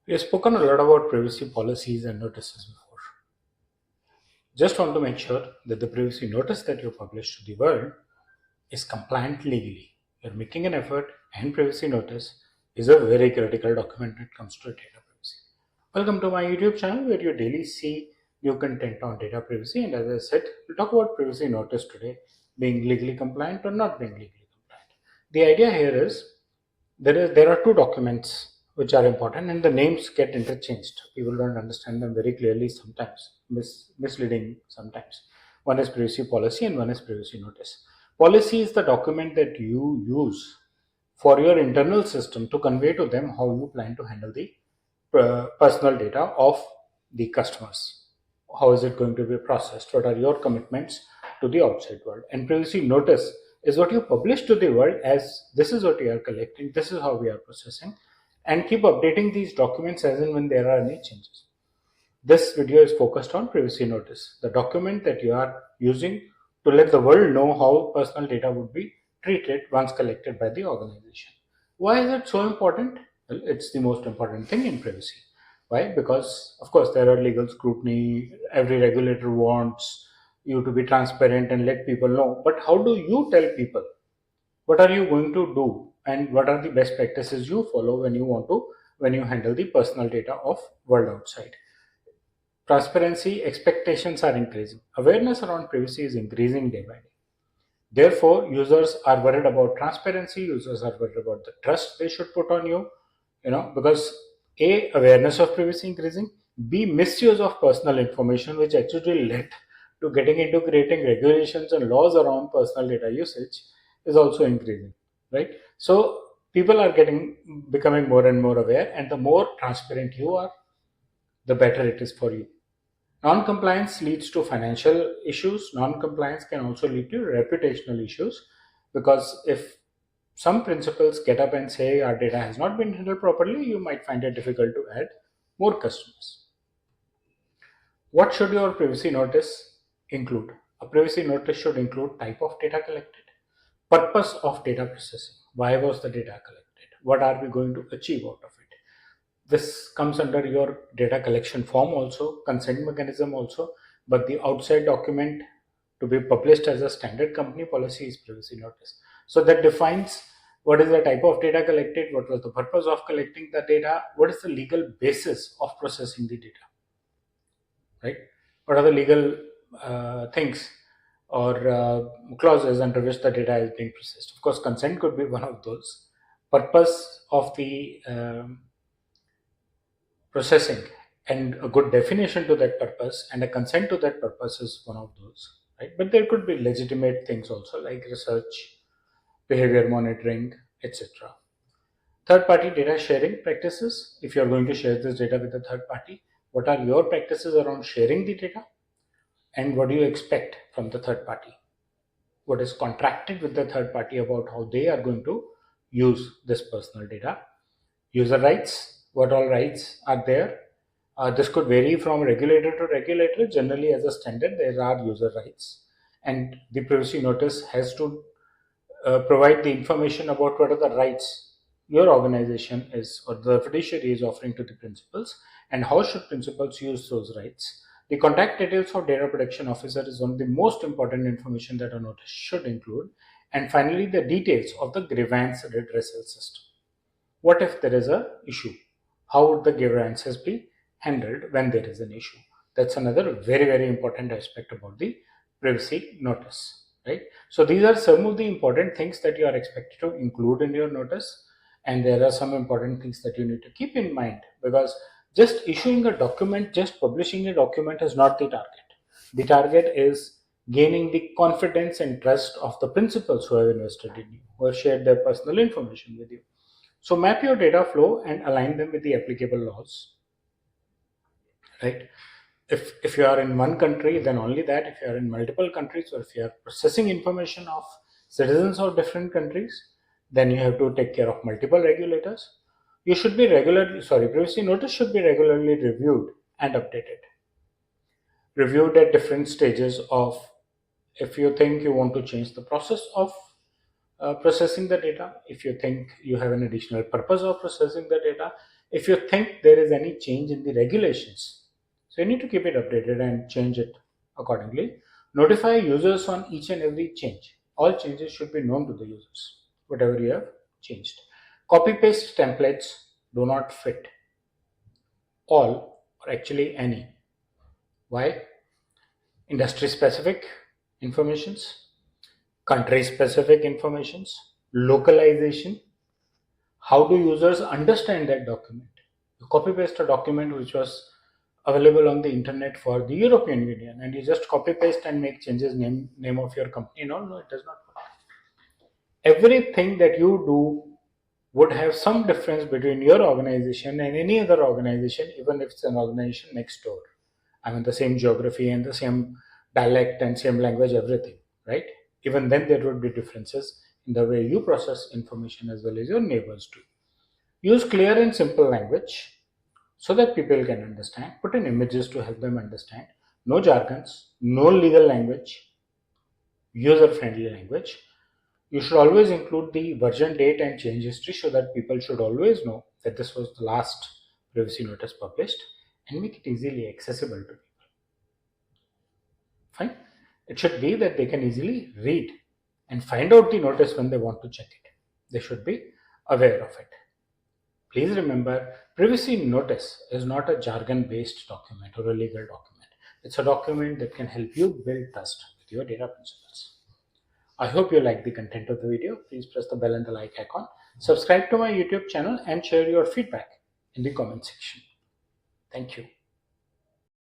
We have spoken a lot about privacy policies and notices before. Just want to make sure that the privacy notice that you publish to the world is compliant legally. You're making an effort, and privacy notice is a very critical document when it comes to data privacy. Welcome to my YouTube channel where you daily see new content on data privacy. And as I said, we'll talk about privacy notice today, being legally compliant or not being legally compliant. The idea here is there are two documents which are important and the names get interchanged. People don't understand them very clearly sometimes, misleading sometimes. One is privacy policy and one is privacy notice. Policy is the document that you use for your internal system to convey to them how you plan to handle the personal data of the customers. How is it going to be processed? What are your commitments to the outside world? And privacy notice is what you publish to the world as this is what we are collecting, this is how we are processing, and keep updating these documents as and when there are any changes. This video is focused on privacy notice, the document that you are using to let the world know how personal data would be treated once collected by the organization. Why is it so important? Well, it's the most important thing in privacy. Why? Because, of course, there are legal scrutiny. Every regulator wants you to be transparent and let people know. But how do you tell people? What are you going to do? And what are the best practices you follow when you handle the personal data of world outside? Transparency expectations are increasing. Awareness around privacy is increasing day by day. Therefore, users are worried about transparency. Users are worried about the trust they should put on you. Because A, awareness of privacy increasing. B, misuse of personal information, which actually led to getting into creating regulations and laws around personal data usage, is also increasing. Right. So people are becoming more and more aware, and the more transparent you are, the better it is for you. Non-compliance leads to financial issues. Non-compliance can also lead to reputational issues because if some principals get up and say our data has not been handled properly, you might find it difficult to add more customers. What should your privacy notice include? A privacy notice should include type of data collected, purpose of data processing. Why was the data collected? What are we going to achieve out of it? This comes under your data collection form also, consent mechanism also, but the outside document to be published as a standard company policy is privacy notice. So that defines what is the type of data collected, what was the purpose of collecting the data, what is the legal basis of processing the data, right? What are the legal things or clauses under which the data is being processed? Of course, consent could be one of those. Purpose of the processing and a good definition to that purpose and a consent to that purpose is one of those, right? But there could be legitimate things also like research, behavior monitoring, etc. Third party data sharing practices. If you're going to share this data with a third party, what are your practices around sharing the data and what do you expect from the third party? What is contracted with the third party about how they are going to use this personal data? User rights, what all rights are there? This could vary from regulator to regulator. Generally, as a standard, there are user rights, and the privacy notice has to provide the information about what are the rights your organization is or the fiduciary is offering to the principals, and how should principals use those rights. The contact details of data protection officer is one of the most important information that a notice should include. And finally, the details of the grievance redressal system. What if there is a issue? How would the grievances be handled when there is an issue? That's another very, very important aspect about the privacy notice, right? So these are some of the important things that you are expected to include in your notice. And there are some important things that you need to keep in mind because just issuing a document, just publishing a document is not the target. The target is gaining the confidence and trust of the principals who have invested in you, who have shared their personal information with you. So map your data flow and align them with the applicable laws, right? If you are in one country, then only that. If you are in multiple countries or if you are processing information of citizens of different countries, then you have to take care of multiple regulators. You should be privacy notice should be regularly reviewed and updated. Reviewed at different stages of, if you think you want to change the process of processing the data, if you think you have an additional purpose of processing the data, if you think there is any change in the regulations. So you need to keep it updated and change it accordingly. Notify users on each and every change. All changes should be known to the users, whatever you have changed. Copy paste templates do not fit all or actually any. Why? Industry specific informations, country specific informations, localization. How do users understand that document? You copy paste a document which was available on the internet for the European Union, and you just copy paste and make changes, name of your company. No, it does not work. Everything that you do would have some difference between your organization and any other organization, even if it's an organization next door. I mean, the same geography and the same dialect and same language, everything, right? Even then, there would be differences in the way you process information as well as your neighbors do. Use clear and simple language so that people can understand. Put in images to help them understand. No jargons, no legal language, user friendly language. You should always include the version date and change history so that people should always know that this was the last privacy notice published, and make it easily accessible to people. Fine. It should be that they can easily read and find out the notice when they want to check it. They should be aware of it. Please remember, privacy notice is not a jargon-based document or a legal document. It's a document that can help you build trust with your data principles. I hope you like the content of the video. Please press the bell and the like icon. Subscribe to my YouTube channel and share your feedback in the comment section. Thank you.